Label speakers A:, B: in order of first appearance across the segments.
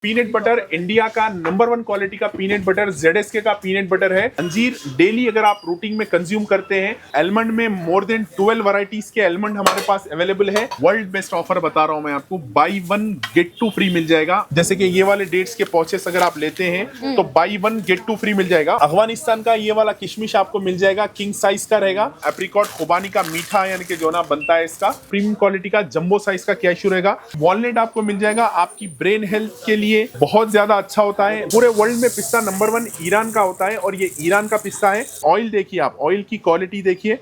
A: Peanut butter India का number 1 quality का peanut butter ZSK का पीनट बटर है। अंजीर डेली अगर आप रूटीन में कंज्यूम करते हैं। एलमंड में मोर देन 12 वैरायटीज के एलमंड हमारे पास अवेलेबल है। वर्ल्ड बेस्ट ऑफर बता रहा हूं मैं आपको, बाई 1 गेट 2 फ्री मिल जाएगा। जैसे कि ये वाले डेट्स के पॉचेस अगर आप लेते हैं तो बाई 1 गेट 2 फ्री मिल जाएगा। अफगानिस्तान का ये वाला किशमिश आपको मिल जाएगा, किंग साइज का रहेगा। एप्रिकॉट खुबानी का मीठा यानी कि जो ना बनता है इसका प्रीमियम क्वालिटी का जंबो साइज का कैश्यू रहेगा। वॉलनट आपको मिल जाएगा, आपकी ब्रेन हेल्थ के लिए बहुत ज्यादा अच्छा होता है। पूरे वर्ल्ड में पिस्ता नंबर 1 ईरान का होता है और ये ईरान का पिस्ता है। ऑयल देखिए आप, ऑयल की क्वालिटी देखिए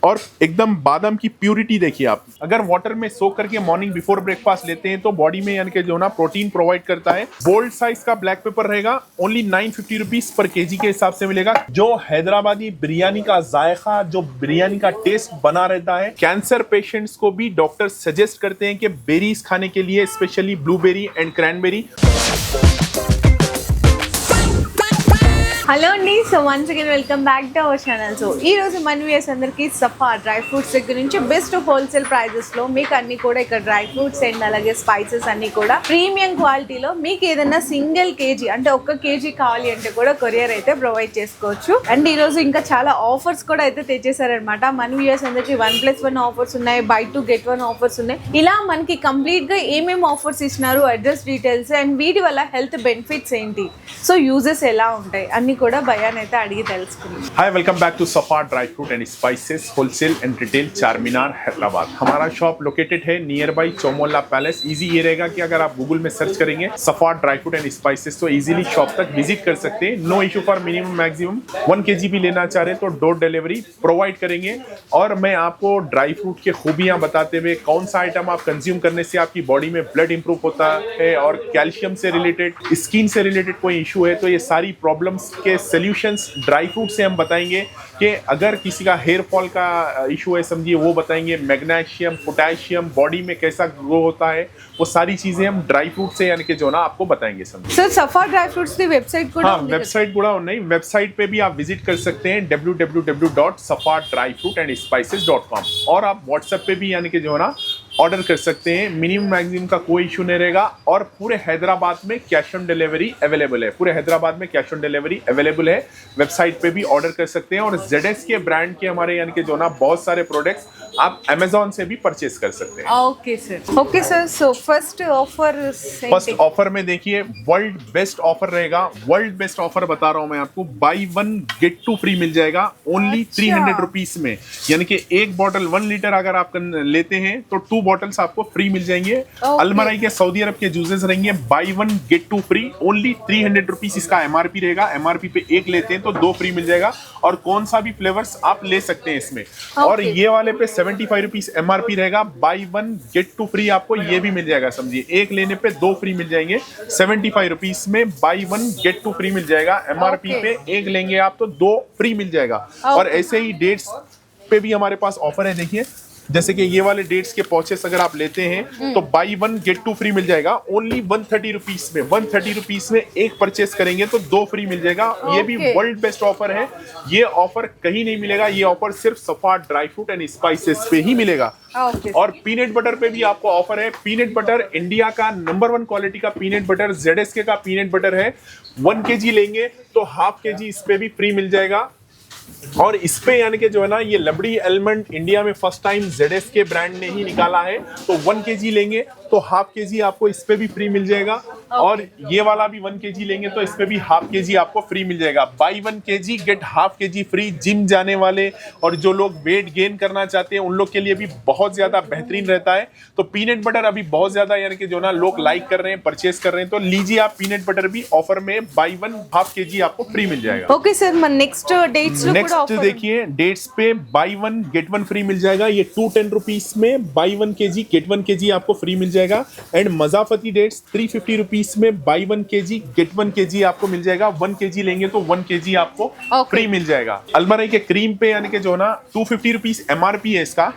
A: और एकदम बादाम की प्यूरिटी देखिए आप। अगर वाटर में सोक करके मॉर्निंग बिफोर ब्रेकफास्ट लेते हैं तो बॉडी में यानी कि जो ना प्रोटीन प्रोवाइड करता है। बोल्ड साइज का ब्लैक पेपर रहेगा, ओनली 950 रुपीज पर केजी के हिसाब से मिलेगा। जो हैदराबादी बिरयानी का जायका, जो बिरयानी का टेस्ट बना रहता है, कैंसर पेशेंट्स को भी डॉक्टर सजेस्ट करते हैं कि बेरीज खाने के लिए, specially blueberry and cranberry.
B: Hello అండి, so once again welcome back to our channel. So ఈ రోజు మన వ్యూయర్స్ అందరికీ సఫా డ్రై ఫ్రూట్స్ దగ్గర నుంచి బెస్ట్ హోల్సేల్ ప్రైజెస్ లో మీకు అన్ని కూడా ఇక్కడ డ్రై ఫ్రూట్స్ అండ్ అలాగే స్పైసెస్ అన్ని కూడా ప్రీమియం క్వాలిటీలో మీకు ఏదైనా సింగిల్ కేజీ అంటే 1 కేజీ కావాలి అంటే కూడా కొరియర్ అయితే ప్రొవైడ్ చేసుకోవచ్చు. అండ్ ఈ రోజు ఇంకా చాలా ఆఫర్స్ కూడా అయితే తెచ్చేసారనమాట. మన వ్యూయర్స్ అందరికీ 1+1 ఆఫర్స్ ఉన్నాయి, బై 2 గెట్ 1 ఆఫర్స్ ఉన్నాయి. ఇలా మనకి కంప్లీట్ గా ఏమేమి ఆఫర్స్ ఇచ్చినారు, అడ్రస్ డీటెయిల్స్ అండ్ వీటి వల్ల హెల్త్ బెనిఫిట్స్ ఏంటి, సో యూజెస్ ఎలా ఉంటాయి అన్ని కూడా భయాన్ అయితే అడిగి తెలుసుకుందాం.
A: हाय, वेलकम बैक टू सफा dry fruit and spices wholesale and retail, Charminar, Hyderabad. हमारा शॉप लोकेटेड है नियर बाई चौमोला पैलेस। इजी ये रहेगा कि अगर आप गूगल में सर्च करेंगे Safa dry fruit and spices तो इजीली शॉप तक विजिट कर सकते हैं। No issue for minimum maximum 1 kg भी लेना चाह रहे तो डोर डिलीवरी प्रोवाइड करेंगे। और मैं आपको ड्राई फ्रूट की खूबियां बताते हुए कौन सा आइटम आप कंज्यूम करने से आपकी बॉडी में ब्लड इंप्रूव होता है और कैल्शियम से रिलेटेड, स्किन से रिलेटेड कोई इशू है तो ये सारी प्रॉब्लम्स के सॉल्यूशंस ड्राई फ्रूट से हम बताएंगे। कि अगर किसी का हेयर फॉल का इशू है समझिए वो बताएंगे। मैग्नीशियम, पोटेशियम बॉडी में कैसा ग्रो होता है, वो सारी चीजें हम ड्राई फ्रूट से यानी कि जो ना आपको बताएंगे समझिए।
B: So Safa dry fruits the website కూడా
A: हाँ,
B: ఉంది.
A: वेबसाइट కూడా ఉన్నాయి। वेबसाइट पे भी आप विजिट कर सकते हैं www.safadryfruitandspices.com। और आप व्हाट्सएप पे भी यानी कि जो ना ऑर्डर कर सकते हैं। मिनिमम मैक्सिमम का कोई इशू नहीं रहेगा और पूरे हैदराबाद में कैश ऑन डिलीवरी अवेलेबल है। पूरे हैदराबाद में कैश ऑन डिलीवरी अवेलेबल है। वेबसाइट पे भी ऑर्डर कर सकते हैं और ZSK ब्रांड के हमारे यानी कि जो ना बहुत सारे प्रोडक्ट्स आप अमेजोन से भी परचेज कर सकते हैं।
B: Okay sir. So first offer
A: first offer में देखिए वर्ल्ड बेस्ट ऑफर रहेगा। वर्ल्ड बेस्ट ऑफर बता रहा हूं मैं आपको, बाई 1 गेट 2 फ्री मिल जाएगा ओनली
B: अच्छा।
A: 300 रुपीज में। यानी कि एक बॉटल 1 लीटर अगर आप लेते हैं तो 2 बॉटल्स आपको फ्री मिल जाएंगे। अलमराई के सऊदी अरब के जूसेस रहेंगे, buy 1 get 2 free only 300 rupees इसका MRP रहेगा। MRP पे एक लेते हैं तो 2 फ्री मिल जाएगा और कौन सा भी फ्लेवर्स आप ले सकते हैं इसमें। और ये वाले पे 75 रुपीज MRP रहेगा, बाई 1 गेट 2 फ्री आपको ये भी मिल जाएगा समझिए। एक लेने पे 2 फ्री मिल जाएंगे। 75 रुपीज में बाई 1 गेट 2 फ्री मिल जाएगा। MRP पे एक लेंगे आप तो 2 फ्री मिल जाएगा। और ऐसे ही डेट्स पे भी हमारे पास ऑफर है। देखिए जैसे कि ये वाले डेट्स के पॉचेस अगर आप लेते हैं तो बाई 1 गेट 2 फ्री मिल जाएगा ओनली 130 रुपीज में। 130 रुपीज में एक परचेस करेंगे तो 2 फ्री मिल जाएगा। ये भी वर्ल्ड बेस्ट ऑफर है। ये ऑफर कहीं नहीं मिलेगा, ये ऑफर सिर्फ सफा ड्राई फ्रूट एंड स्पाइसेस पे ही मिलेगा। और पीनट बटर पे भी आपको ऑफर है। पीनट बटर इंडिया का नंबर 1 क्वालिटी का पीनट बटर ZSK का पीनट बटर है। 1 केजी लेंगे तो हाफ केजी इस पे भी फ्री मिल जाएगा। और इस पे यानी कि जो है ना ये लबड़ी एलमंड इंडिया में फर्स्ट टाइम ZSK ब्रांड ने ही निकाला है। तो 1 केजी लेंगे तो हाफ केजी आपको इस पे भी फ्री मिल जाएगा। और ये वाला भी 1 केजी लेंगे तो इस पे भी हाफ केजी आपको फ्री मिल जाएगा। Buy 1 kg gate half KG free. Gym जाने वाले और जो लोग वेट गेन करना चाहते हैं उन लोग के लिए भी बहुत ज्यादा बेहतरीन रहता है। तो पीनट बटर अभी बहुत ज्यादा यानी कि जो ना लोग लाइक कर रहे हैं, परचेस कर रहे हैं, तो लीजिए आप पीनट बटर भी ऑफर में बाई 1 हाफ केजी आपको फ्री मिल जाएगा।
B: ఓకే సార్, మన నెక్స్ట్ డేట్స్ లో కూడా
A: नेक्स्ट
B: ఆఫర్
A: देखिए डेट्स पे बाई 1 गेट 1 फ्री मिल जाएगा। ये 210 रुपीज में बाई 1 केजी गेट 1 केजी आपको फ्री मिल जाएगा। एंड मजाफती डेट्स 350 रुपीज में बाई 1 केजी गेट 1 केजी आपको मिल जाएगा। 1 केजी लेंगे तो 1 केजी आपको फ्री मिल जाएगा। अलमराई के क्रीम पे यानी कि जो ना 250 रुपीज MRP है इसका।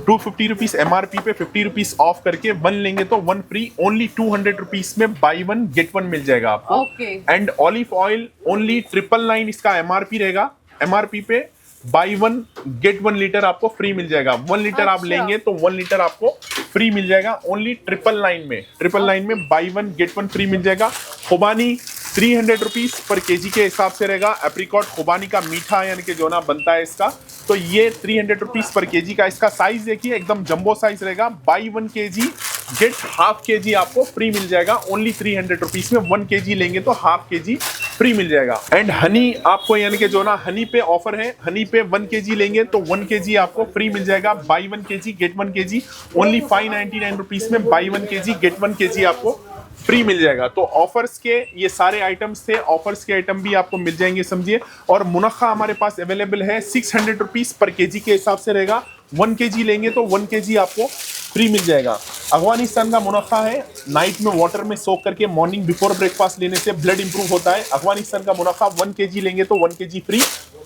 A: 250 रुपीज MRP पे 50 रुपीज ऑफ करके 1 लेंगे तो 1 फ्री ओनली 200 रुपीज में बाई 1 गेट 1 मिल जाएगा आपको।
B: Okay.
A: And olive oil only 999 इसका MRP रहेगा। MRP पे बाई वन गेट 1 लीटर आपको फ्री मिल जाएगा। 1 लीटर आप
B: अच्छा।
A: लेंगे तो 1 लीटर आपको फ्री मिल जाएगा ओनली 999 में बाई वन गेट 1 फ्री मिल जाएगा। खुबानी 300 रुपीज पर केजी के हिसाब से रहेगा। एप्रिकॉट खुबानी का मीठा यानी कि जो ना बनता है इसका, तो ये 300 रुपीज पर केजी का। इसका साइज देखिए एकदम जंबो साइज रहेगा। By 1 kg gate half KG आपको फ्री मिल जाएगा ओनली 300 रुपीज में। 1 केजी लेंगे तो हाफ केजी फ्री मिल जाएगा। एंड हनी आपको यानी कि जो ना हनी पे ऑफर है, हनी पे 1 केजी लेंगे तो 1 केजी आपको फ्री मिल जाएगा। Buy 1 kg get 1 kg only 599 rupees में। बाई 1 केजी गेट 1 केजी आपको फ्री मिल जाएगा। तो ऑफर्स के ये सारे आइटम्स थे, ऑफर्स के आइटम भी आपको मिल जाएंगे समझिए। और मुनक्का हमारे पास अवेलेबल है 600 रुपीज पर केजी के हिसाब से रहेगा। 1 केजी लेंगे तो 1 केजी आपको फ्री मिल जाएगा। अफगानिस्तान का मुनक्का है, नाइट में वाटर में सोक करके मॉर्निंग बिफोर ब्रेकफास्ट लेने से ब्लड इंप्रूव होता है। अफगानिस्तान का मुनक्का 1 केजी लेंगे तो 1 केजी फ्री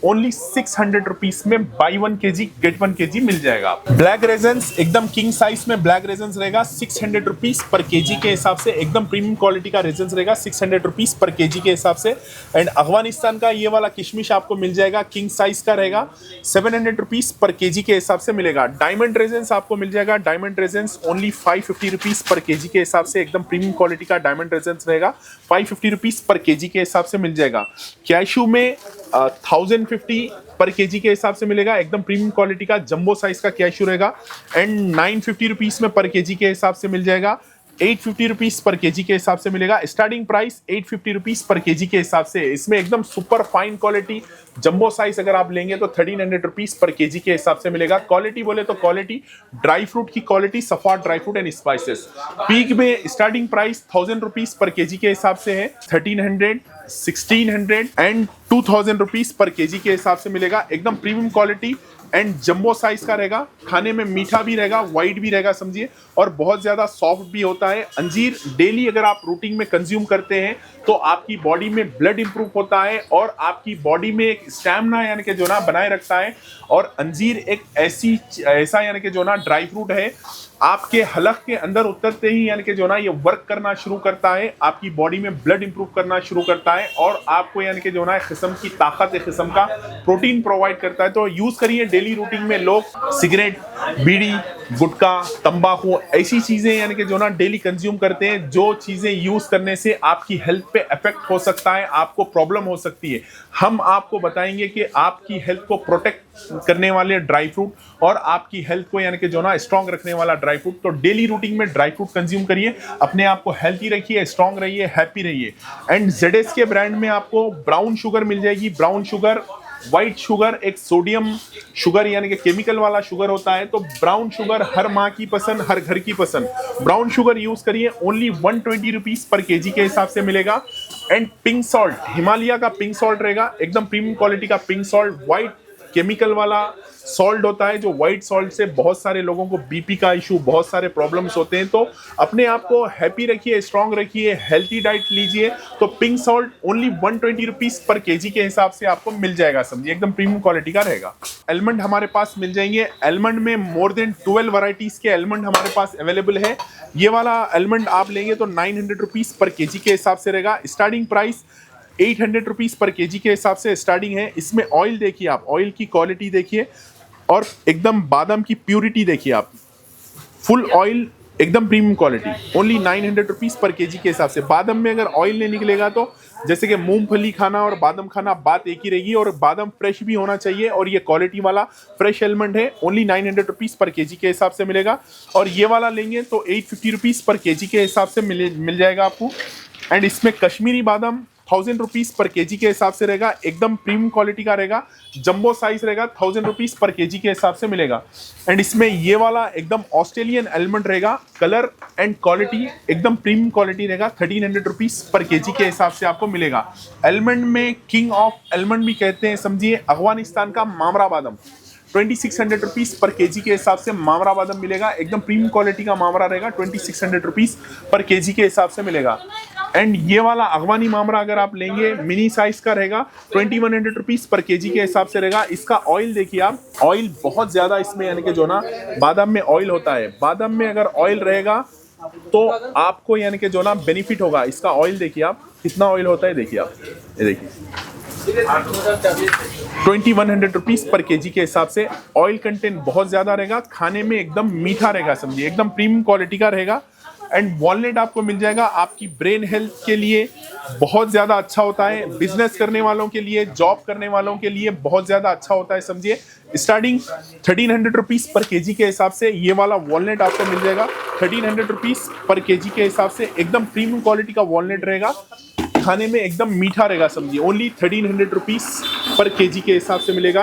A: ओनली 600 रुपीज में। बाई 1 केजी गेट 1 केजी मिल जाएगा। ब्लैक रेजन्स एकदम किंग साइज में ब्लैक रेजन्स रहेगा 600 रुपीज पर केजी के हिसाब से। एकदम प्रीमियम क्वालिटी का रेजन्स रहेगा 600 रुपीज पर केजी के हिसाब से। एंड अफगानिस्तान का ये वाला किशमिश आपको मिल जाएगा, किंग साइज का रहेगा, 700 रुपीज पर केजी के हिसाब से मिलेगा। डायमंड रेजन्स आपको मिल जाएगा, diamond raisins only 550 rupees per KG के हिसाब से। एकदम प्रीमियम क्वालिटी का डायमंड रेजन्स रहेगा, 550 रुपीज पर केजी के हिसाब से मिल जाएगा। कैशू में 1050 पर केजी के हिसाब से मिलेगा। एकदम प्रीमियम क्वालिटी का जंबो साइज का कैशू रहेगा। एंड 950 रुपीज में पर केजी के हिसाब से मिल जाएगा। 850 रुपीज पर केजी के हिसाब से मिलेगा। Starting price 850 rupees per KG के हिसाब से। इसमें एकदम super fine quality jumbo size अगर आप लेंगे तो 1300 रुपीज पर केजी के हिसाब से मिलेगा। क्वालिटी बोले तो क्वालिटी ड्राई फ्रूट की quality, Safar dry fruit and spices. पीक में starting price 1000 rupees per KG के हिसाब से है। 1300, 1600 एंड 2000 रुपीज पर केजी के हिसाब से मिलेगा। एकदम premium quality and jumbo size का रहेगा। खाने में मीठा भी रहेगा, वाइट भी रहेगा समझिए, और बहुत ज्यादा सॉफ्ट भी होता है। अंजीर डेली अगर आप रूटीन में कंज्यूम करते हैं तो आपकी बॉडी में ब्लड इंप्रूव होता है और आपकी बॉडी में एक स्टैमिना यानी कि जो ना बनाए रखता है। और अंजीर एक ऐसा यानी कि जो ना ड्राई फ्रूट है, आपके हलक के अंदर उतरते ही यानी कि जो ना ये वर्क करना शुरू करता है, आपकी बॉडी में ब्लड इंप्रूव करना शुरू करता है और आपको यानी कि जो ना एक किस्म की ताकत, एक किस्म का प्रोटीन प्रोवाइड करता है। तो यूज करिए डेली रूटीन में। लोग सिगरेट, बीड़ी, गुटखा, तंबाकू ऐसी चीजें यानी कि जो ना डेली कंज्यूम करते हैं, जो चीजें यूज करने से आपकी हेल्थ पे इफेक्ट हो सकता है, आपको प्रॉब्लम हो सकती है। हम आपको बताएंगे कि आपकी हेल्थ को प्रोटेक्ट करने वाले ड्राई फ्रूट और आपकी हेल्थ को यानी कि जो ना स्ट्रांग रखने वाला ड्राई फ्रूट। तो डेली रूटीन में ड्राई फ्रूट कंज्यूम करिए, अपने आप को हेल्थी रखिए, स्ट्रांग रहिए, हैप्पी रहिए। एंड ZS के ब्रांड में आपको ब्राउन शुगर मिल जाएगी। ब्राउन शुगर, व्हाइट शुगर एक सोडियम शुगर यानी कि केमिकल वाला शुगर होता है। तो ब्राउन शुगर हर माँ की पसंद, हर घर की पसंद। ब्राउन शुगर यूज करिए, ओनली 120 रुपीज पर केजी के हिसाब से मिलेगा। एंड पिंक सॉल्ट, हिमालय का पिंक सॉल्ट रहेगा, एकदम प्रीमियम क्वालिटी का पिंक सॉल्ट। व्हाइट केमिकल वाला सॉल्ट होता है, जो व्हाइट सॉल्ट से बहुत सारे लोगों को बीपी का इशू, बहुत सारे प्रॉब्लम्स होते हैं। तो अपने आप को हैप्पी रखिए, स्ट्रांग रखिए, हेल्थी डाइट लीजिए। तो pink salt only 120 rupees per KG के हिसाब से आपको मिल जाएगा समझिए, एकदम प्रीमियम क्वालिटी का रहेगा। एलमंड हमारे पास मिल जाएंगे। एलमंड में मोर देन 12 वैरायटीज के एलमंड हमारे पास अवेलेबल है। ये वाला एलमंड आप लेंगे तो 900 रुपीज पर केजी के हिसाब से रहेगा। Starting price 800 rupees per KG के हिसाब से स्टार्टिंग है। इसमें ऑयल देखिए आप, ऑयल की क्वालिटी देखिए और एकदम बादाम की प्यूरिटी देखिए आप, फुल ऑयल, एकदम premium quality, only 900 rupees per KG के हिसाब से। बादाम में अगर ऑयल नहीं निकलेगा तो जैसे कि मूंगफली खाना और बादाम खाना बात एक ही रहेगी। और बादाम फ्रेश भी होना चाहिए और ये क्वालिटी वाला फ्रेश एलमंड है, ओनली 900 रुपीज पर केजी के हिसाब से मिलेगा। और ये वाला लेंगे तो 850 रुपीज पर केजी के हिसाब से मिल जाएगा आपको। एंड इसमें कश्मीरी बादाम 1000 रुपीज पर केजी के हिसाब से रहेगा, एकदम प्रीमियम क्वालिटी का रहेगा, जंबो साइज रहेगा, 1000 रुपीज पर केजी के हिसाब से मिलेगा। एंड इसमें ये वाला एकदम ऑस्ट्रेलियन एलमंड रहेगा, कलर एंड क्वालिटी एकदम प्रीमियम क्वालिटी रहेगा, 1300 रुपीज पर केजी के हिसाब से आपको मिलेगा। एलमंड में किंग ऑफ एलमंड भी कहते हैं समझिए, अफगानिस्तान का मामरा बादाम 2600 रुपीज पर केजी के हिसाब से मामरा बादाम मिलेगा, एकदम प्रीमियम क्वालिटी का मामरा रहेगा, 2600 रुपीज पर केजी के हिसाब से मिलेगा। एंड ये वाला अफगानी मामरा अगर आप लेंगे मिनी साइज का रहेगा, 2100 रुपीज पर केजी के हिसाब से रहेगा। इसका ऑयल देखिए आप, ऑयल बहुत ज्यादा इसमें यानी कि जो ना बादाम में ऑयल होता है, बादाम में अगर ऑयल रहेगा तो आपको यानी कि जो ना बेनिफिट होगा। इसका ऑयल देखिए आप, कितना ऑयल होता है देखिए आप, ये देखिए 2100 पर केजी के हिसाब से। ऑयल कंटेंट बहुत ज्यादा रहेगा, खाने में एकदम मीठा रहेगा, समझिए एकदम प्रीमियम क्वालिटी का रहेगा। एंड वॉलनट आपको मिल जाएगा, आपकी ब्रेन हेल्थ के लिए बहुत ज्यादा अच्छा होता है, बिजनेस करने वालों के लिए, जॉब करने वालों के लिए बहुत ज्यादा अच्छा होता है, समझिए। स्टार्टिंग 1300 रुपीज पर केजी के हिसाब से ये वाला वॉलनट आपको मिल जाएगा। 1300 रुपीज पर केजी के हिसाब से एकदम प्रीमियम क्वालिटी का वॉलनट रहेगा, खाने में एकदम मीठा रहेगा, समझिए। ओनली 1300 रुपीज पर केजी के हिसाब से मिलेगा।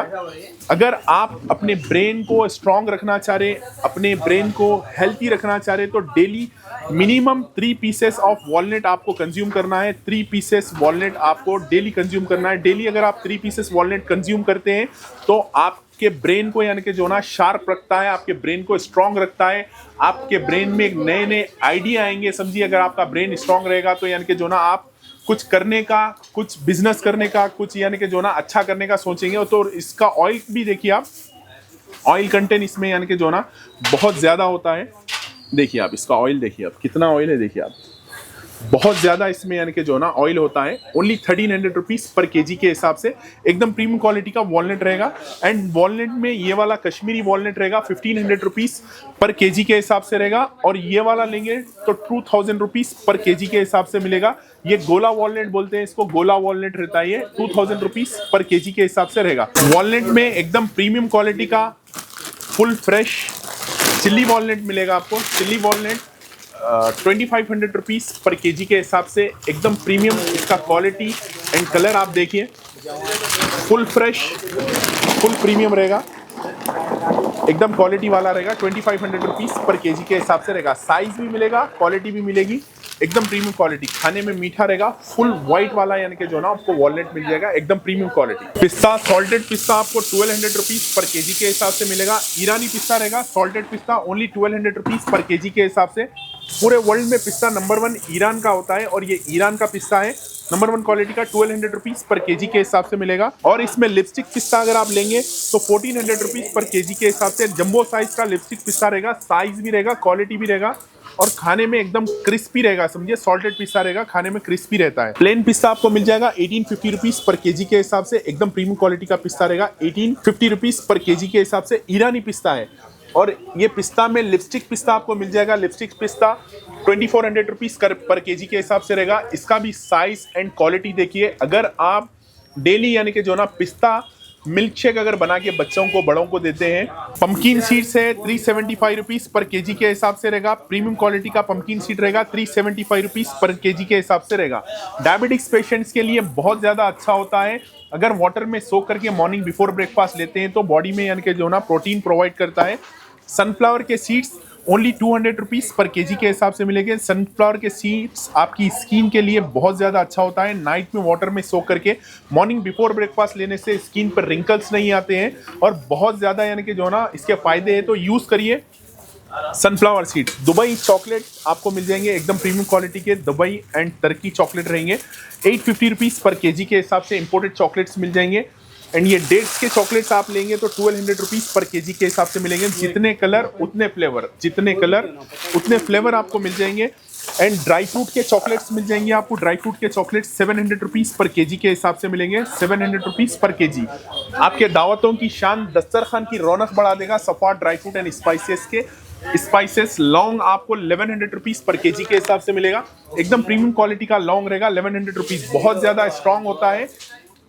A: अगर आप अपने ब्रेन को स्ट्रांग रखना चाह रहे, अपने ब्रेन को हेल्थी रखना चाह रहे, तो daily minimum 3 pieces of walnut आपको कंज्यूम करना है। 3 पीसेस वॉलनट आपको डेली कंज्यूम करना है। डेली अगर आप 3 पीसेस वॉलनट कंज्यूम करते हैं तो आपके ब्रेन को यानी कि जो ना शार्प रखता है, आपके ब्रेन को स्ट्रांग रखता है, आपके ब्रेन में एक नए नए आइडिया आएंगे, समझिए। अगर आपका ब्रेन स्ट्रांग रहेगा तो यानी कि जो ना आप कुछ करने का, कुछ बिजनेस करने का, कुछ यानी कि जो ना अच्छा करने का सोचेंगे। तो इसका ऑयल भी देखिए आप, ऑयल कंटेंट इसमें यानी कि जो ना बहुत ज़्यादा होता है। देखिए आप इसका ऑयल देखिए आप, कितना ऑयल है देखिए आप, बहुत ज़्यादा इसमें यानी कि जो ना ऑयल होता है। ओनली 1300 रुपीज़ पर केजी के हिसाब से एकदम प्रीमियम क्वालिटी का वॉलनट रहेगा। एंड वॉलनट में ये वाला कश्मीरी वॉलनट रहेगा 1500 रुपीज़ पर केजी के हिसाब से रहेगा। और ये वाला लेंगे तो 2000 रुपीज़ पर केजी के हिसाब से मिलेगा। ये गोला वॉलनट बोलते हैं इसको, गोला वॉलनट रहता है ये, 2000 रुपीज़ पर केजी के हिसाब से रहेगा। वॉलनट में एकदम प्रीमियम क्वालिटी का फुल फ्रेश चिल्ली वॉलनट मिलेगा आपको। Chilli walnut 2500 rupees per KG के हिसाब से एकदम प्रीमियम, इसका क्वालिटी एंड कलर आप देखिए, फुल फ्रेश, फुल प्रीमियम रहेगा, एकदम क्वालिटी वाला रहेगा। 2500 रुपीज़ पर केजी के हिसाब से रहेगा। साइज भी मिलेगा, क्वालिटी भी मिलेगी, एकदम प्रीमियम क्वालिटी, खाने में मीठा रहेगा, फुल व्हाइट वाला यानी कि जो ना आपको वॉलनट मिल जाएगा, एकदम प्रीमियम क्वालिटी। पिस्ता, सॉल्टेड पिस्ता आपको 1200 रुपीज़ पर केजी के हिसाब से मिलेगा। ईरानी पिस्ता रहेगा, सॉल्टेड पिस्ता ओनली 1200 रुपीज़ पर केजी के हिसाब से। पूरे वर्ल्ड में पिस्ता नंबर 1 ईरान का होता है और ये ईरान का पिस्ता है, नंबर 1 क्वालिटी का, 1200 रुपीज़ पर केजी के हिसाब से मिलेगा। और इसमें लिपस्टिक पिस्ता अगर आप लेंगे तो 1400 रुपीज़ पर केजी के हिसाब से जंबो साइज का लिपस्टिक पिस्ता रहेगा। साइज भी रहेगा, क्वालिटी भी रहेगा और खाने में एकदम क्रिस्पी रहेगा, समझिए। सॉल्टेड पिस्ता रहेगा, खाने में क्रिस्पी रहता है। प्लेन पिस्ता आपको मिल जाएगा 1850 रुपीज़ पर केजी के हिसाब से, एकदम प्रीमियम क्वालिटी का पिस्ता रहेगा। 1850 रुपीज़ पर केजी के हिसाब से ईरानी पिस्ता है। और ये पिस्ता में लिपस्टिक पिस्ता आपको मिल जाएगा। लिपस्टिक पिस्ता 2400 रुपीज़ पर केजी के हिसाब से रहेगा। इसका भी साइज एंड क्वालिटी देखिए। अगर आप डेली यानी कि जो ना पिस्ता मिल्क शेक अगर बना के बच्चों को, बड़ों को देते हैं, पंपकिन सीड्स है 375 रुपीज़ पर केजी के हिसाब से रहेगा। प्रीमियम क्वालिटी का पंपकिन सीड रहेगा, 375 रुपीज़ पर केजी के हिसाब से रहेगा। डायबिटिक्स पेशेंट्स के लिए बहुत ज़्यादा अच्छा होता है। अगर वाटर में सोक करके मॉर्निंग बिफोर ब्रेकफास्ट लेते हैं तो बॉडी में यानी कि जो ना प्रोटीन प्रोवाइड करता है। सनफ्लावर के seeds only 200 rupees per KG के हिसाब से मिलेंगे। सनफ्लावर के सीड्स आपकी स्किन के लिए बहुत ज़्यादा अच्छा होता है। नाइट में वाटर में सोक करके मॉर्निंग बिफोर ब्रेकफास्ट लेने से स्किन पर रिंकल्स नहीं आते हैं और बहुत ज़्यादा यानी कि जो ना इसके फ़ायदे हैं, तो यूज़ करिए सनफ्लावर सीड्स। दुबई चॉकलेट आपको मिल जाएंगे, एकदम प्रीमियम क्वालिटी के दुबई एंड टर्की चॉकलेट रहेंगे। 850 रुपीज़ पर केजी के हिसाब से इंपोर्टेड चॉकलेट्स मिल जाएंगे। एंड ये डेट्स के चॉकलेट्स आप लेंगे तो 1200 रुपीज़ पर केजी के हिसाब से मिलेंगे। जितने कलर उतने फ्लेवर, जितने कलर उतने फ्लेवर आपको मिल जाएंगे। एंड ड्राई फ्रूट के चॉकलेट्स मिल जाएंगे आपको। ड्राई फ्रूट के चॉकलेट्स 700 रुपीज़ पर केजी के हिसाब से मिलेंगे। 700 रुपीज़ पर केजी आपके दावतों की शान, दस्तरखान की रौनक बढ़ा देगा। सफा ड्राई फ्रूट एंड स्पाइसेस के स्पाइसेस लौंग आपको 1100 रुपीज़ पर केजी के हिसाब से मिलेगा। एकदम प्रीमियम क्वालिटी का लौंग रहेगा, 1100 रुपीज़। बहुत ज़्यादा स्ट्रॉन्ग होता है,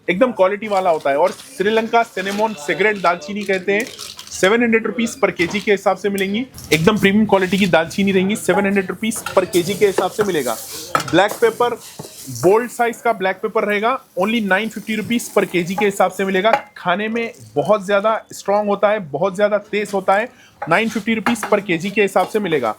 A: एकदम क्वालिटी वाला होता है। और श्रीलंका सिनेमोन सिगरेट दालचीनी कहते हैं, 700 रुपीज़ पर केजी के हिसाब से मिलेंगी। एकदम प्रीमियम क्वालिटी की दालचीनी रहेंगी, 700 रुपीज़ पर केजी के हिसाब से मिलेगा। ब्लैक पेपर, बोल्ड साइज का ब्लैक पेपर रहेगा, ओनली 950 रुपीज़ पर केजी के हिसाब से मिलेगा। खाने में बहुत ज़्यादा स्ट्रॉन्ग होता है, बहुत ज़्यादा तेज होता है। 950 रुपीज़ पर केजी के हिसाब से मिलेगा।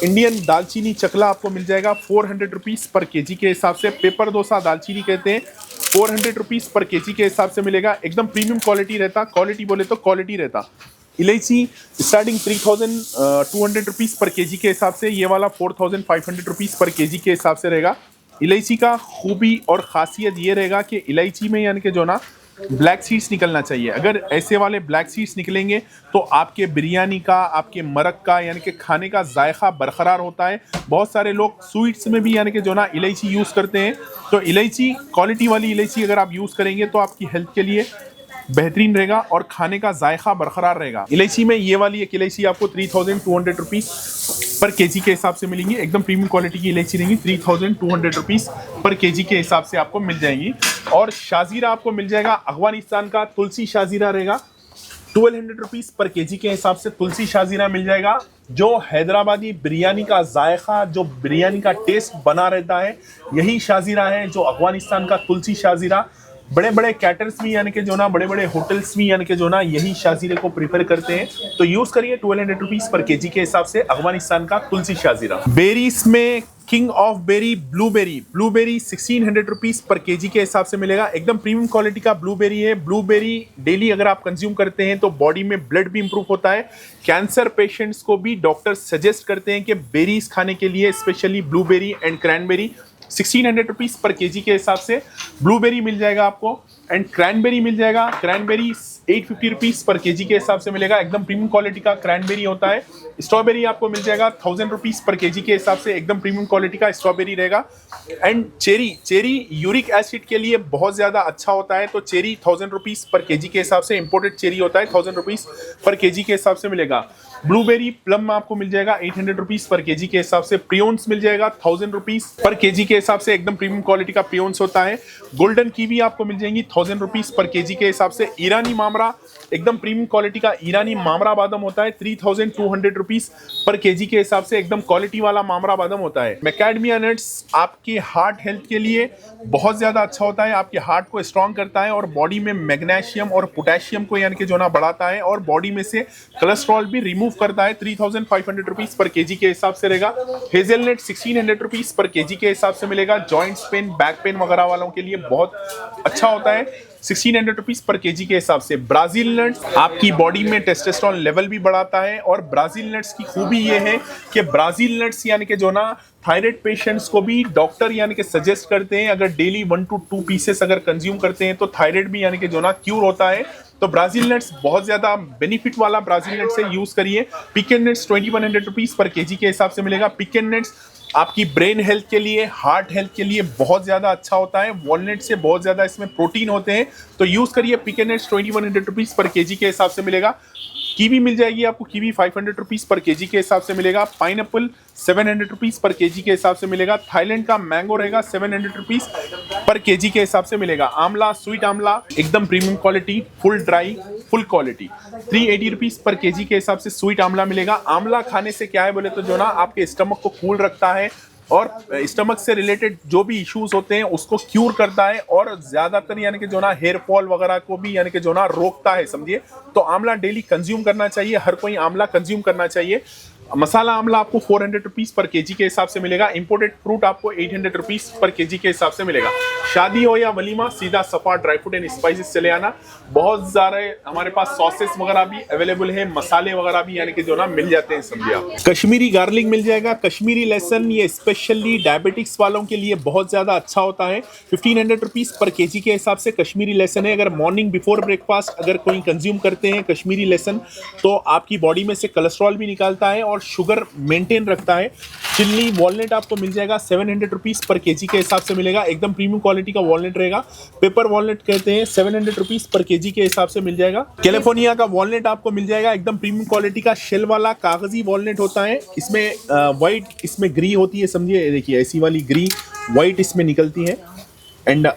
A: इंडियन दालचीनी चकला आपको मिल जाएगा 400 रुपीज़ पर केजी के हिसाब से। पेपर डोसा दालचीनी कहते हैं, 400 रुपीज़ पर केजी के हिसाब से मिलेगा। एकदम प्रीमियम क्वालिटी रहता, क्वालिटी बोले तो क्वालिटी रहता। इलायची स्टार्टिंग 3200 रुपीज़ पर केजी के हिसाब से, ये वाला 4500 रुपीज़ पर केजी के हिसाब से रहेगा। इलायची का खूबी और ख़ासियत ये रहेगा कि इलायची में यानी कि जो ना ब्लैक सीड्स निकलना चाहिए। अगर ऐसे वाले ब्लैक सीड्स निकलेंगे तो आपके बिरयानी का, आपके मरक का यानी कि खाने का जायका बरकरार होता है। बहुत सारे लोग स्वीट्स में भी यानी कि जो ना इलायची यूज़ करते हैं, तो इलायची क्वालिटी वाली इलायची अगर आप यूज़ करेंगे तो आपकी हेल्थ के लिए बेहतरीन रहेगा और खाने का जायका बरकरार रहेगा। इलायची में ये वाली एक इलायची आपको 3200 रुपीज़ पर केजी के हिसाब से मिलेंगी। एकदम प्रीमियम क्वालिटी की इलायची रहेंगी, 3200 रुपीज़ पर केजी के हिसाब से आपको मिल जाएंगी। और शाजीरा आपको मिल जाएगा, अफगानिस्तान का तुलसी शाजीरा रहेगा, 1200 रुपीज़ पर केजी के हिसाब से तुलसी शाजीरा मिल जाएगा। जो हैदराबादी बिरयानी का जायका, जो बिरयानी का टेस्ट बना रहता है, यही शाजीरा है, जो अफगानिस्तान का तुलसी शाजीरा। बड़े बड़े कैटर्स भी यानी कि जो ना, बड़े बड़े होटल्स भी यानी कि जो ना यही शाजीरे को प्रीफर करते हैं, तो यूज करिए 1200 रुपीज़ पर केजी के हिसाब से अफगानिस्तान का तुलसी शाजीरा। बेरीज में king of berry blueberry 1600 rupees per KG के हिसाब से मिलेगा। एकदम प्रीमियम क्वालिटी का ब्लूबेरी है। ब्लूबेरी डेली अगर आप कंज्यूम करते हैं तो बॉडी में ब्लड भी इंप्रूव होता है। कैंसर पेशेंट्स को भी डॉक्टर सजेस्ट करते हैं कि बेरीज खाने के लिए, specially blueberry and cranberry. 1600 rupees per KG के हिसाब से ब्लूबेरी मिल जाएगा आपको, एंड क्रैनबेरी मिल जाएगा। क्रैनबेरी 850 रुपीज़ पर केजी के हिसाब से मिलेगा। एकदम प्रीमियम क्वालिटी का क्रैनबेरी होता है। स्ट्रॉबेरी आपको मिल जाएगा 1000 रुपीज़ पर केजी के हिसाब से, एकदम प्रीमियम क्वालिटी का स्ट्रॉबेरी रहेगा। एंड चेरी यूरिक एसिड के लिए बहुत ज़्यादा अच्छा होता है, तो चेरी 1000 रुपीज़ पर केजी के हिसाब से, इंपोर्टेड चेरी होता है, 1000 रुपीज़ पर केजी के हिसाब से मिलेगा। ब्लूबेरी प्लम आपको मिल जाएगा 800 रुपीज़ पर केजी के हिसाब से। प्रियोन्स मिल जाएगा 1000 रुपीज़ पर केजी के हिसाब से, एकदम प्रीमियम क्वालिटी का प्रियोन्स होता है। गोल्डन कीवी आपको मिल जाएंगी 1000 रुपीज़ पर केजी के हिसाब से। ईरानी मामरा, एकदम प्रीमियम क्वालिटी का ईरानी मामरा बादाम होता है, 3200 रुपीज़ पर केजी के हिसाब से, एकदम क्वालिटी वाला मामरा बादाम होता है। मैकेडमिया नट्स आपके हार्ट हेल्थ के लिए बहुत ज़्यादा अच्छा होता है, आपके हार्ट को स्ट्रॉन्ग करता है और बॉडी में मैग्नीशियम और पोटेशियम को यानी कि जो ना बढ़ाता है, और बॉडी में से कोलेस्ट्रॉल भी रिमूव करता है। 3500 रुपीज़ पर केजी के हिसाब से रहेगा। हेजलनट 1600 रुपीज़ पर केजी के हिसाब से मिलेगा। जॉइंट्स पेन, बैक पेन वगैरह वालों के लिए बहुत अच्छा होता है, 1600 रुपीज़ पर केजी के हिसाब से। ब्राजील नट्स आपकी बॉडी में टेस्टोस्टेरोन लेवल भी बढ़ाता है, और ब्राजील नट्स की खूबी ये है कि ब्राजील नट्स यानी कि जो ना थायराइड पेशेंट्स को भी डॉक्टर यानी कि सजेस्ट करते हैं, अगर डेली 1 to 2 पीसेस अगर कंज्यूम करते हैं तो थायराइड भी यानी कि जो ना क्यूर होता है। तो ब्राजील नट्स बहुत ज्यादा बेनिफिट वाला ब्राजील नट्स है, यूज करिए। पिकन नट्स 2100 रुपीज़ पर केजी के हिसाब से मिलेगा। पिकन नट्स आपकी ब्रेन हेल्थ के लिए, हार्ट हेल्थ के लिए बहुत ज़्यादा अच्छा होता है। वॉलनट से बहुत ज़्यादा इसमें प्रोटीन होते हैं, तो यूज़ करिए। पिकन नट्स 2100 रुपीज़ पर केजी के हिसाब से मिलेगा। कीवी मिल जाएगी आपको, कीवी 500 रुपीज़ पर केजी के हिसाब से मिलेगा। पाइनएप्पल 700 रुपीज़ पर केजी के हिसाब से मिलेगा। थाईलैंड का मैंगो रहेगा 700 रुपीज़ पर केजी के हिसाब से मिलेगा। आंवला, स्वीट आंवला एकदम premium quality, full dry, full quality, 380 rupees per KG के हिसाब से स्वीट आंवला मिलेगा। आंवला खाने से क्या है बोले तो जो ना आपके स्टमक को कूल रखता है, और स्टमक से रिलेटेड जो भी इश्यूज होते हैं उसको क्यूर करता है, और ज्यादातर यानी कि जो ना हेयर फॉल वगैरह को भी यानी कि जो ना रोकता है, समझिए। तो आंवला डेली कंज्यूम करना चाहिए, हर कोई आंवला कंज्यूम करना चाहिए। मसाला आंवला आपको 400 रुपीज़ पर केजी के हिसाब से मिलेगा। इंपोर्टेड फ्रूट आपको 800 रुपीज़ पर केजी के हिसाब से मिलेगा। शादी हो या वलीमा, सीधा सफा ड्राई फ्रूट एंड स्पाइसेस चले आना। बहुत सारे हमारे पास सॉसेस वगैरह भी अवेलेबल है, मसाले वगैरह भी यानी कि जो ना मिल जाते हैं, समझिए आप। कश्मीरी गार्लिक मिल जाएगा। कश्मीरी लहसुन ये स्पेशली डायबिटिक्स वालों के लिए बहुत ज़्यादा अच्छा होता है। 1500 रुपीज़ पर केजी के हिसाब से कश्मीरी लहसुन है। अगर मॉर्निंग बिफोर ब्रेकफास्ट अगर कोई कंज्यूम करते हैं कश्मीरी लहसुन, तो आपकी बॉडी में से कोलेस्ट्रॉल भी निकालता है और शुगर मेंटेन रखता है। चिल्ली वॉलनट आपको मिल जाएगा 700 रुपीज़ पर केजी के हिसाब से मिलेगा। एकदम प्रीमियम क्वालिटी का वॉलनट रहेगा, पेपर वॉलनट कहते हैं। 700 रुपीज़ पर केजी के हिसाब से मिल जाएगा। कैलिफोर्निया का वॉलनट आपको मिल जाएगा, एकदम प्रीमियम क्वालिटी का शेल वाला कागजी वॉलनट होता है। इसमें वाइट, इसमें ग्री होती है, समझिए। देखिए ऐसी वाली ग्री वाइट इसमें निकलती है, एंड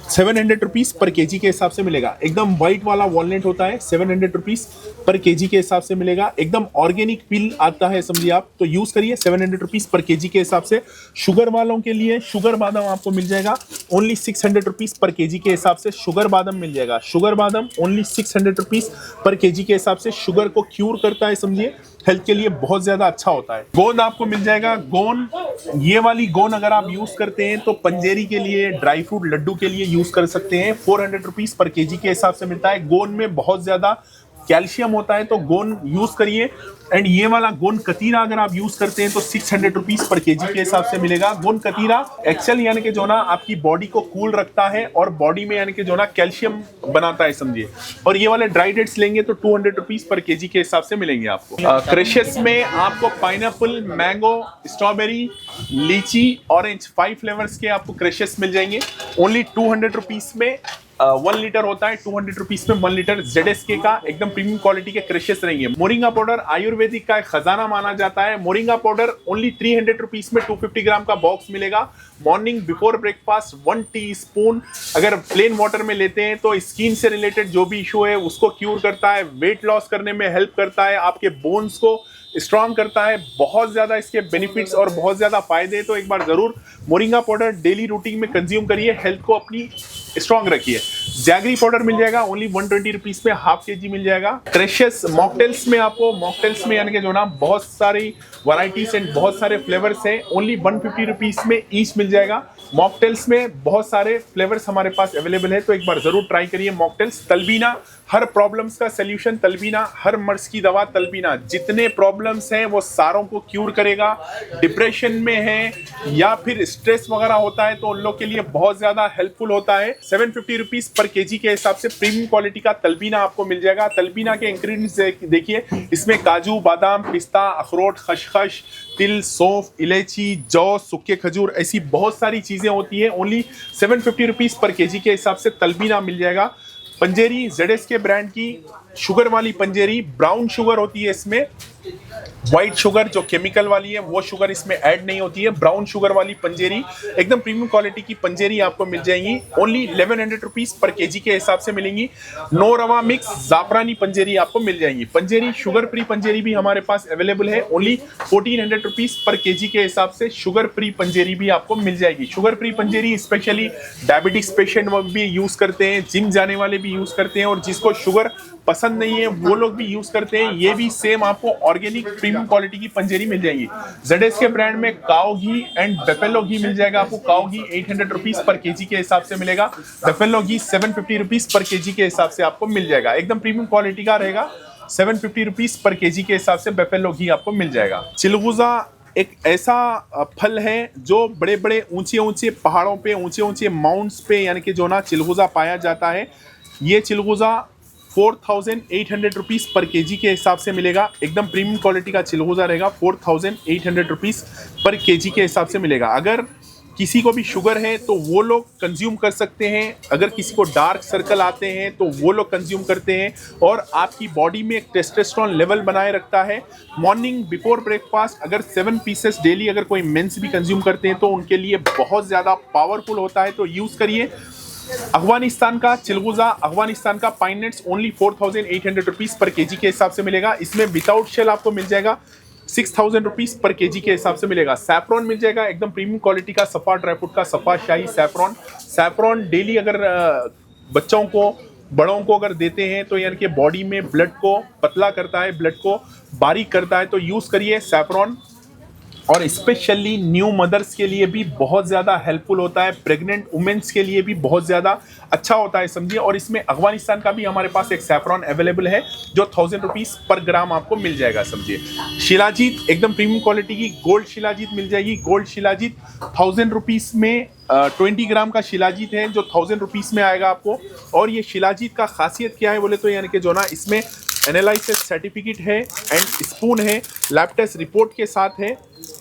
A: 700 रुपीज़ पर केजी के हिसाब से मिलेगा। एकदम वाइट वाला वॉलनट होता है, 700 रुपीज़ पर केजी के हिसाब से मिलेगा। एकदम ऑर्गेनिक पील आता है, समझिए आप, तो यूज़ करिए। 700 रुपीज़ पर केजी के हिसाब से। शुगर वालों के लिए शुगर बादाम आपको मिल जाएगा ओनली 600 रुपीज़ पर केजी के हिसाब से। शुगर बादाम मिल जाएगा। शुगर बादाम ओनली 600 रुपीज़ पर केजी के हिसाब से। शुगर को क्यूर करता है, समझिए, हेल्थ के लिए बहुत ज्यादा अच्छा होता है। गोंद आपको मिल जाएगा। गोंद, ये वाली गोंद अगर आप यूज करते हैं तो पंजेरी के लिए, ड्राई फ्रूट लड्डू के लिए यूज कर सकते हैं। 400 रुपीज़ पर केजी के हिसाब से मिलता है। गोंद में बहुत ज्यादा कैल्शियम होता है तो गोंद यूज करिए। एंड ये वाला गोंद कतीरा अगर आप यूज करते हैं तो 600 रुपीज पर केजी के हिसाब से मिलेगा। गोंद कतीरा एक्चुअल यानी कि जो ना आपकी बॉडी को कूल रखता है और बॉडी में यानी कि जो ना कैल्शियम बनाता है समझिए। और ये वाले ड्राई डेट्स लेंगे तो 200 रुपीज पर केजी के हिसाब से मिलेंगे आपको। क्रशेस में आपको पाइनएप्पल, मैंगो, स्ट्रॉबेरी, लीची, ऑरेंज 5 फ्लेवर्स के आपको क्रशेस मिल जाएंगे ओनली 200 रुपीज में। 1 लीटर होता है 200 रुपीज में 1 लीटर ZSK का एकदम प्रीमियम क्वालिटी के क्रशेस रहेंगे। मोरिंगा पाउडर आयुर्वेदिक का एक खजाना माना जाता है। मोरिंगा पाउडर ओनली 300 रुपीज में 250 ग्राम का बॉक्स मिलेगा। मॉर्निंग बिफोर ब्रेकफास्ट 1 टीस्पून अगर प्लेन वाटर में लेते हैं तो स्किन से रिलेटेड जो भी इशू है उसको क्यूर करता है, वेट लॉस करने में हेल्प करता है, आपके बोन्स को स्ट्रॉन्ग करता है। बहुत ज्यादा इसके बेनिफिट्स और बहुत ज्यादा फायदे। तो एक बार जरूर मोरिंगा पाउडर डेली रूटीन में कंज्यूम करिए, हेल्थ को अपनी स्ट्रॉन्ग रखिए। जैगरी पाउडर मिल जाएगा ओनली 120 रुपीज में, हाफ केजी मिल जाएगा। क्रशेस मॉकटेल्स में आपको मॉकटेल्स में यानी कि जो ना बहुत सारी वैरायटीज एंड बहुत सारे फ्लेवर्स हैं ओनली 150 रुपीज में ईच मिल जाएगा। मॉकटेल्स में बहुत सारे फ्लेवर्स हमारे पास अवेलेबल है तो एक बार जरूर ट्राई करिए मॉकटेल्स। तलबीना हर प्रॉब्लम्स का सलूशन, तलबीना हर मर्ज की दवा तलबीना। जितने प्रॉब्लम्स हैं वो सारों को क्यूर करेगा। डिप्रेशन में है या फिर स्ट्रेस वगैरह होता है तो उन लोग के लिए बहुत ज्यादा हेल्पफुल होता है। 750 रुपीज पर केजी के हिसाब से प्रीमियम क्वालिटी का तलबीना आपको मिल जाएगा। तलबीना के इंग्रेडिएंट्स देखिए, इसमें काजू, बादाम, पिस्ता, अखरोट, खसखस, तिल, सौंफ, इलायची, जौ, सूखे खजूर ऐसी बहुत सारी चीजें होती है। ओनली 750 रुपीज पर केजी के हिसाब से तलबीना मिल जाएगा। पंजेरी ZSK ब्रांड की शुगर वाली पंजेरी, ब्राउन शुगर होती है इसमें। व्हाइट शुगर जो केमिकल वाली है वो शुगर इसमें ऐड नहीं होती है। ब्राउन शुगर वाली पंजेरी एकदम प्रीमियम क्वालिटी की पंजेरी आपको मिल जाएंगी ओनली 1100 रुपीज पर केजी के हिसाब से मिलेंगी। नो रवा मिक्स जाफरानी पंजेरी आपको मिल जाएंगी। पंजेरी शुगर फ्री पंजेरी भी हमारे पास अवेलेबल है ओनली 1400 रुपीज पर केजी के हिसाब से शुगर फ्री पंजेरी भी आपको मिल जाएगी। शुगर फ्री पंजेरी स्पेशली डायबिटिक्स पेशेंट भी यूज करते हैं, जिम जाने वाले भी यूज करते हैं और जिसको शुगर पसंद नहीं है वो लोग भी यूज करते हैं। ये भी सेम आपको ऑर्गेनिक प्रीमियम क्वालिटी की पंजेरी मिल जाएगी। ZSK ब्रांड में काओ घी एंड बफेलो घी मिल जाएगा आपको। काओ घी 800 रुपीज पर केजी के हिसाब से मिलेगा। बफेलो घी 750 रुपीज पर केजी के हिसाब से आपको मिल जाएगा। एकदम प्रीमियम क्वालिटी का रहेगा। 750 रुपीज पर केजी के हिसाब से बफेलो घी आपको मिल जाएगा। चिलगोजा एक ऐसा फल है जो बड़े बड़े ऊंचे ऊंचे पहाड़ों पे, ऊंचे ऊंचे माउंट्स पे यानी कि जो ना चिलगोजा पाया जाता है। ये चिलगोजा 4800 रुपीज पर केजी के हिसाब से मिलेगा। एकदम प्रीमियम क्वालिटी का चिलगोजा रहेगा। 4800 रुपीज पर केजी के हिसाब से मिलेगा। अगर किसी को भी शुगर है तो वो लोग कंज्यूम कर सकते हैं। अगर किसी को डार्क सर्कल आते हैं तो वो लोग कंज्यूम करते हैं और आपकी बॉडी में एक टेस्टोस्टेरोन लेवल बनाए रखता है। मॉर्निंग बिफोर ब्रेकफास्ट अगर 7 पीसेस डेली अगर कोई मेंस भी कंज्यूम करते हैं तो उनके लिए बहुत ज़्यादा पावरफुल होता है, तो यूज़ करिए। अफगानिस्तान का चिलगोजा, अफगानिस्तान का pine nuts only 4800 rupees per KG के हिसाब से मिलेगा। इसमें विदाउट शेल आपको मिल जाएगा 6000 रुपीज पर केजी के हिसाब से मिलेगा। सैफ्रॉन मिल जाएगा एकदम प्रीमियम क्वालिटी का सफ़ा ड्राई फ्रूट का सफ़ा शाही सैफ्रॉन। सैफ्रॉन डेली अगर बच्चों को, बड़ों को अगर देते हैं तो यानी कि बॉडी में ब्लड को पतला करता है, ब्लड को बारीक करता है, तो यूज़ करिए सैफ्रॉन। और स्पेशली न्यू मदर्स के लिए भी बहुत ज़्यादा हेल्पफुल होता है, प्रेग्नेंट वुमेन्स के लिए भी बहुत ज़्यादा अच्छा होता है समझिए। और इसमें अफगानिस्तान का भी हमारे पास एक सैफ्रॉन अवेलेबल है जो 1000 रुपीज़ पर ग्राम आपको मिल जाएगा समझिए। शिलाजीत एकदम प्रीमियम क्वालिटी की गोल्ड शिलाजीत मिल जाएगी। गोल्ड शिलाजीत 1000 रुपीज़ में 20 ग्राम का शिलाजीत है जो 1000 रुपीज़ में आएगा आपको। और ये शिलाजीत का खासियत क्या है बोले तो यानी कि जो ना इसमें एनालिसिस सर्टिफिकेट है एंड स्पून है, लैब टेस्ट रिपोर्ट के साथ है।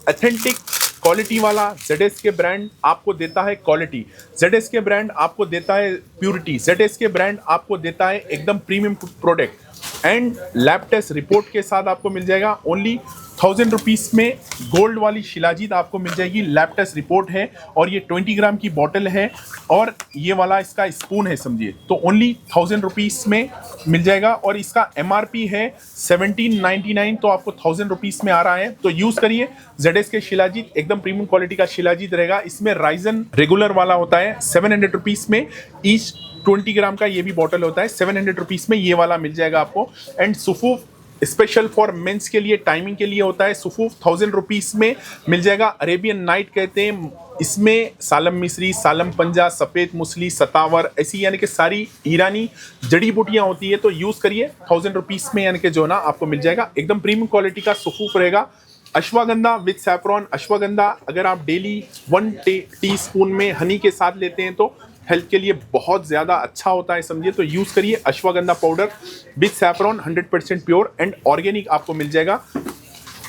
A: ऑथेंटिक क्वालिटी वाला ZSK ब्रांड आपको देता है क्वालिटी, ZSK ब्रांड आपको देता है प्यूरिटी, ZSK ब्रांड आपको देता है एकदम premium product and lab test report के साथ आपको मिल जाएगा। ओनली 1000 रुपीज़ में गोल्ड वाली शिलाजीत आपको मिल जाएगी। लैब टेस्ट रिपोर्ट है और ये 20 ग्राम की बॉटल है और ये वाला इसका स्पून है समझिए। तो ओनली 1000 रुपीज़ में मिल जाएगा और इसका MRP है 1799, तो आपको 1000 रुपीज़ में आ रहा है, तो यूज़ करिए। ZSK शिलाजीत एकदम प्रीमियम क्वालिटी का शिलाजीत रहेगा। इसमें राइजन रेगुलर वाला होता है 700 रुपीज़ में, ईच 20 ग्राम का ये भी बॉटल होता है 700 रुपीज़ में, ये वाला मिल जाएगा आपको। एंड सुफूफ स्पेशल फॉर मेंस के लिए टाइमिंग के लिए होता है। सुफूफ 1000 रुपीज में मिल जाएगा। अरेबियन नाइट कहते हैं, इसमें सालम मिस्री, सालम पंजा, सफ़ेद मुसली, सतावर, ऐसी यानी कि सारी ईरानी जड़ी बूटियाँ होती है, तो यूज़ करिए। 1000 रुपीज़ में यानी कि जो ना आपको मिल जाएगा। एकदम प्रीमियम क्वालिटी का सुफूफ रहेगा। Ashwagandha with saffron. अश्वगंधा अगर आप डेली 1 टीस्पून में हनी के साथ लेते हैं तो हेल्थ के लिए बहुत ज़्यादा अच्छा होता है, समझिए। तो यूज़ करिए ashwagandha powder with saffron, 100% pure and organic आपको मिल जाएगा।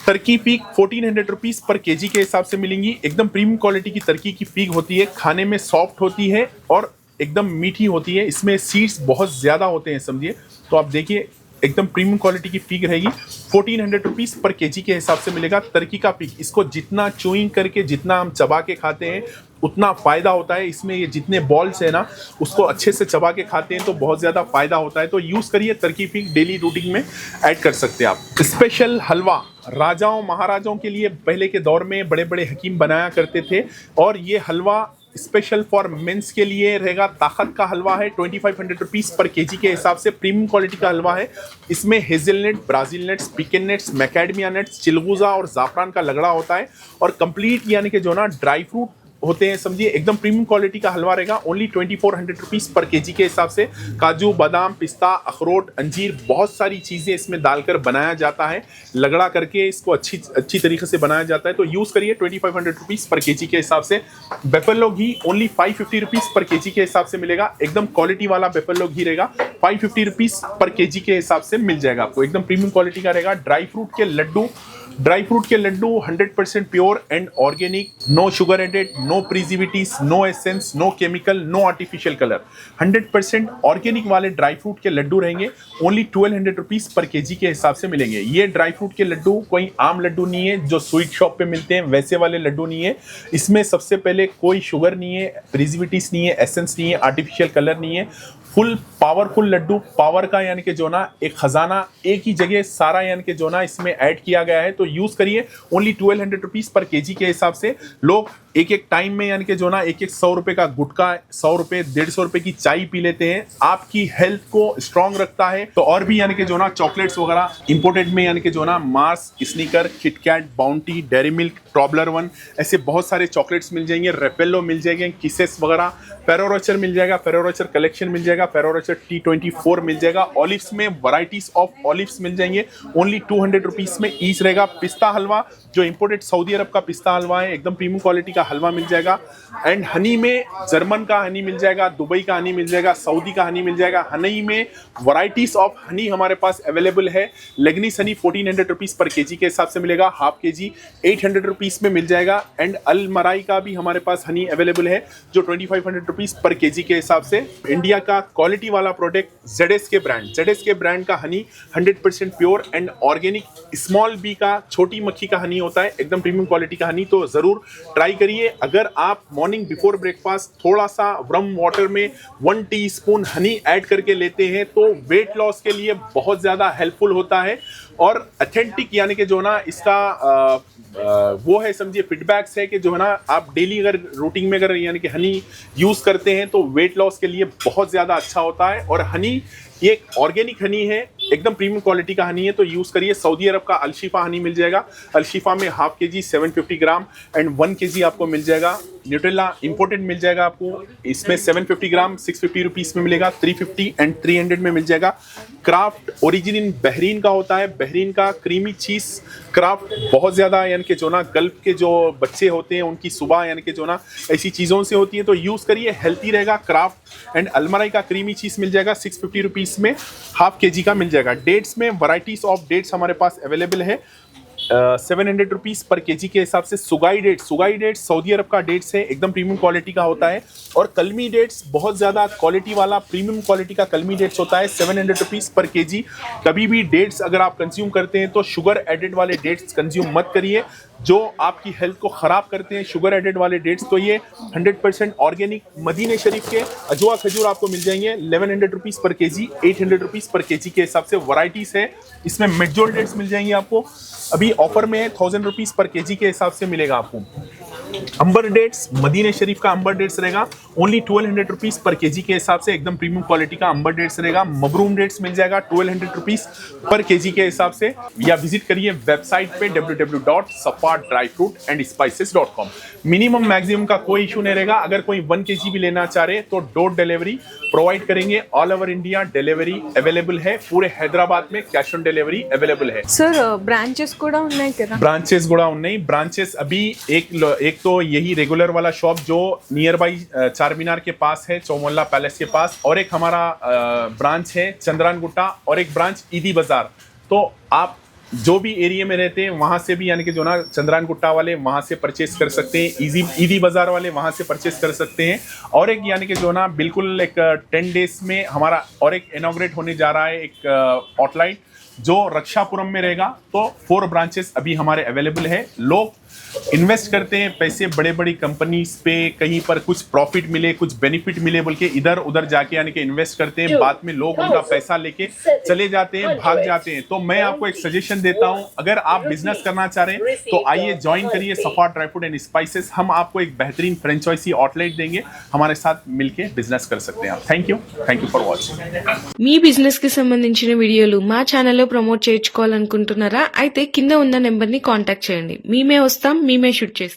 A: Turkey peak 1400 rupees per KG के हिसाब से मिलेंगी। एकदम प्रीमियम क्वालिटी की टर्की की पीक होती है, खाने में सॉफ्ट होती है और एकदम मीठी होती है। इसमें सीड्स बहुत ज़्यादा होते हैं, समझिए। तो आप देखिए एकदम प्रीमियम क्वालिटी की पीक रहेगी। 1400 रुपीज़ पर केजी के हिसाब से मिलेगा टर्की का पीक। इसको जितना चूइंग करके, जितना हम चबा के खाते हैं उतना फ़ायदा होता है। इसमें ये जितने बॉल्स है ना, उसको अच्छे से चबा के खाते हैं तो बहुत ज़्यादा फ़ायदा होता है। तो यूज़ करिए टर्की पीक, डेली रूटीन में ऐड कर सकते हैं आप। स्पेशल हलवा राजाओं महाराजाओं के लिए पहले के दौर में बड़े बड़े हकीम बनाया करते थे, और ये हलवा स्पेशल फॉर मेंस के लिए रहेगा। ताकत का हलवा है, 2500 रुपीज़ पर केजी के हिसाब से प्रीमियम क्वालिटी का हलवा है। इसमें hazelnut, Brazil nuts, पिकन nuts, मैकेडमिया nuts, चिलगुजा और ज़ाफ़रान का लगड़ा होता है, और कंप्लीट यानी कि जो ना ड्राई फ्रूट होते हैं, समझिए। एकदम प्रीमियम क्वालिटी का हलवा रहेगा। ओनली 2400 रुपीज़ पर केजी के हिसाब से। काजू, बादाम, पिस्ता, अखरोट, अंजीर, बहुत सारी चीज़ें इसमें डालकर बनाया जाता है। लगड़ा करके इसको अच्छी तरीके से बनाया जाता है। तो यूज़ करिए 2500 रुपीज़ पर केजी के हिसाब से। बेफेलो घी ओनली 550 रुपीज़ पर केजी के हिसाब से मिलेगा। एकदम क्वालिटी वाला बेफेलो घी रहेगा। 550 रुपीज़ पर केजी के हिसाब से मिल जाएगा आपको। एकदम प्रीमियम क्वालिटी का रहेगा। ड्राई फ्रूट के लड्डू 100% pure and organic, no sugar added, no preservatives, no essence, no chemical, no artificial colour. 100% organic वाले ड्राई फ्रूट के लड्डू रहेंगे। ओनली 1200 रुपीज़ पर केजी के हिसाब से मिलेंगे। ये ड्राई फ्रूट के लड्डू कोई आम लड्डू नहीं है जो स्वीट शॉप पे मिलते हैं, वैसे वाले लड्डू नहीं है। इसमें सबसे पहले कोई शुगर नहीं है, प्रिजर्वेटिव्स नहीं है, एसेंस नहीं है, आर्टिफिशियल कलर नहीं है। फुल पावरफुल लड्डू, पावर का यानी कि जो ना एक खजाना एक ही जगह सारा यानी कि जो ना इसमें ऐड किया गया है। तो यूज़ करिए। ओनली 1200 रुपीज़ पर केजी के हिसाब से। लोग एक टाइम में यानी कि जो ना 100 रुपये का गुटखा, 100 रुपये, 150 रुपये की चाय पी लेते हैं। आपकी हेल्थ को स्ट्रांग रखता है। तो और भी यानी कि जो ना चॉकलेट्स वगैरह इंपोर्टेड में यानी कि जो ना Mars, Snicker, KitKat, Bounty, Dairy Milk, Toblerone, ऐसे बहुत सारे चॉकलेट्स मिल जाएंगे। रेपेलो मिल जाएंगे, किसेस वगैरह, फेरो रोचर मिल जाएगा, फेरो रोचर कलेक्शन मिल जाएगा, फेरो रोचर T24 मिल जाएगा। ऑलिव्स में वैरायटीज ऑफ ऑलिव्स मिल जाएंगे। ओनली 200 रुपीज़ में ईच रहेगा। पिस्ता हलवा जो इंपोर्टेड सऊदी अरब का पिस्ता हलवा है, एकदम प्रीमियम क्वालिटी का हलवा मिल जाएगा। एंड हनी में जर्मन का हनी मिल जाएगा, दुबई का हनी मिल जाएगा, सऊदी का हनी मिल जाएगा। हनी में वैरायटीज ऑफ हनी हमारे पास अवेलेबल है। लेगनीस हनी 1400 रुपीज़ पर केजी के हिसाब से मिलेगा। हाफ केजी 800 रुपीज़ में मिल जाएगा। एंड अल मराई का भी हमारे पास हनी अवेलेबल है जो 2500 रुपीज़ पर केजी के हिसाब से। इंडिया का क्वालिटी वाला प्रोडक्ट जेडेस के ब्रांड का honey 100% pure and organic, small bee का, छोटी मक्खी का हनी होता है। एकदम प्रीमियम क्वालिटी का हनी, तो ज़रूर ट्राई करिए। अगर आप मॉर्निंग बिफोर ब्रेकफास्ट थोड़ा सा वार्म वाटर में 1 टीस्पून हनी ऐड करके लेते हैं तो वेट लॉस के लिए बहुत ज़्यादा हेल्पफुल होता है। और अथेंटिक यानी कि जो ना इसका वो है, समझिए, फीडबैक्स है कि जो है ना आप डेली अगर रूटीन में अगर यानी कि हनी यूज़ करते हैं तो वेट लॉस के लिए बहुत ज़्यादा अच्छा होता है। और हनी ये ऑर्गेनिक हनी है, एकदम प्रीमियम क्वालिटी का हनी है, तो यूज़ करिए। सऊदी अरब का अलशिफा हनी मिल जाएगा। अलशिफा में half KG 750 gram and 1 kg आपको मिल जाएगा। न्यूट्रेला इंपोर्टेड मिल जाएगा आपको। इसमें 750 ग्राम 650 रुपीज़ में मिलेगा। 350 एंड 300 में मिल जाएगा। क्राफ्ट ओरिजिन इन बहरीन का होता है। बहरीन का क्रीमी चीज़ क्राफ्ट बहुत ज़्यादा यानी कि जो ना गल्फ के जो बच्चे होते हैं उनकी सुबह यानी कि जो ना ऐसी चीज़ों से होती है, तो यूज़ करिए, हेल्थी रहेगा। क्राफ्ट एंड अलमराई का क्रीमी चीज़ मिल जाएगा 650 रुपीज़ में, हाफ केजी का मिल जाएगा। डेट्स में वैरायटीज ऑफ डेट्स हमारे पास अवेलेबल है। 700 रुपीज़ पर केजी के हिसाब से। सुगाई डेट्स सऊदी अरब का डेट्स है, एकदम प्रीमियम क्वालिटी का होता है। और कलमी डेट्स बहुत ज़्यादा क्वालिटी वाला प्रीमियम क्वालिटी का कलमी डेट्स होता है, 700 रुपीज़ पर केजी। कभी भी डेट्स अगर आप कंज्यूम करते हैं तो शुगर एडेड वाले डेट्स कंज्यूम मत करिए। जो आपकी हेल्थ को खराब करते हैं, शुगर एडेड वाले डेट्स, तो ये 100% ऑर्गेनिक मदीने शरीफ के अजवा खजूर आपको मिल जाएंगे 1100 rupees per KG, 800 rupees per KG के हिसाब से वैरायटीज है। इसमें मेडजोल डेट्स मिल जाएंगे आपको, अभी ऑफर में 1000 रुपीज पर केजी के हिसाब से मिलेगा आपको। अंबर डेट्स, मदीने शरीफ का अंबर डेट्स रहेगा ओनली 1200 रुपीज पर केजी के हिसाब से, एकदम प्रीमियम क्वालिटी का अंबर डेट्स रहेगा। मबरूम डेट्स मिल जाएगा 1200 रुपीज पर केजी के हिसाब से, या विजिट करिए वेबसाइट पे www.safardryfruitandspices.com। मिनिमम मैक्सिमम का कोई इशू नहीं रहेगा। अगर कोई 1 केजी भी लेना चाह रहे तो डोर डिलीवरी प्रोवाइड करेंगे। All over India delivery available है, पूरे हैदराबाद में कैश ऑन डिलीवरी अवेलेबल है।
B: సార్ బ్రాంచెస్ కూడా ఉన్నాయి కదా?
A: ब्रांचेस गुड़ा नहीं, ब्रांचेस अभी एक तो यही रेगुलर वाला शॉप जो नियर बाई चार मीनार के पास है, चौमोल्ला पैलेस के पास, और एक हमारा ब्रांच है चंद्रान गुट्टा, और एक ब्रांच ईदी बाजार। तो आप जो भी एरिया में रहते हैं वहां से भी यानी कि जो ना चंद्रान गुट्टा वाले वहां से परचेस कर सकते हैं, ईदी बाजार वाले वहां से परचेस कर सकते हैं। और एक यानी कि जो ना बिल्कुल एक 10 डेज में हमारा और एक इनॉग्रेट होने जा रहा है एक आउटलाइन जो रक्षापुरम में रहेगा। तो 4 ब्रांचेस अभी हमारे अवेलेबल है। लोग इन्वेस्ट करते हैं पैसे बड़े बड़ी कंपनीज पे, कहीं पर कुछ प्रॉफिट मिले, कुछ बेनिफिट मिले बोल के इधर उधर जाके यानी कि इन्वेस्ट करते हैं, बाद में लोग उनका पैसा लेके चले जाते हैं, भाग जाते हैं। तो मैं आपको एक सजेशन देता हूं, अगर आप बिजनेस करना चाह रहे हैं तो आइए ज्वाइन करिए सफा ड्राई फ्रूट एंड स्पाइसेस। हम आपको एक बेहतरीन फ्रेंचाइजी आउटलेट देंगे, हमारे साथ मिलके बिजनेस कर सकते हैं आप। Thank you for watching.
C: Me business కి సంబంధించిన వీడియోలు మా ఛానల్లో ప్రమోట్ చేయించుకోవాలనుకుంటున్నారా? అయితే కింద ఉన్న నెంబర్ ని కాంటాక్ట్ చేయండి. మేమే వస్తాం, మేమే షూట్ చేస్తాం.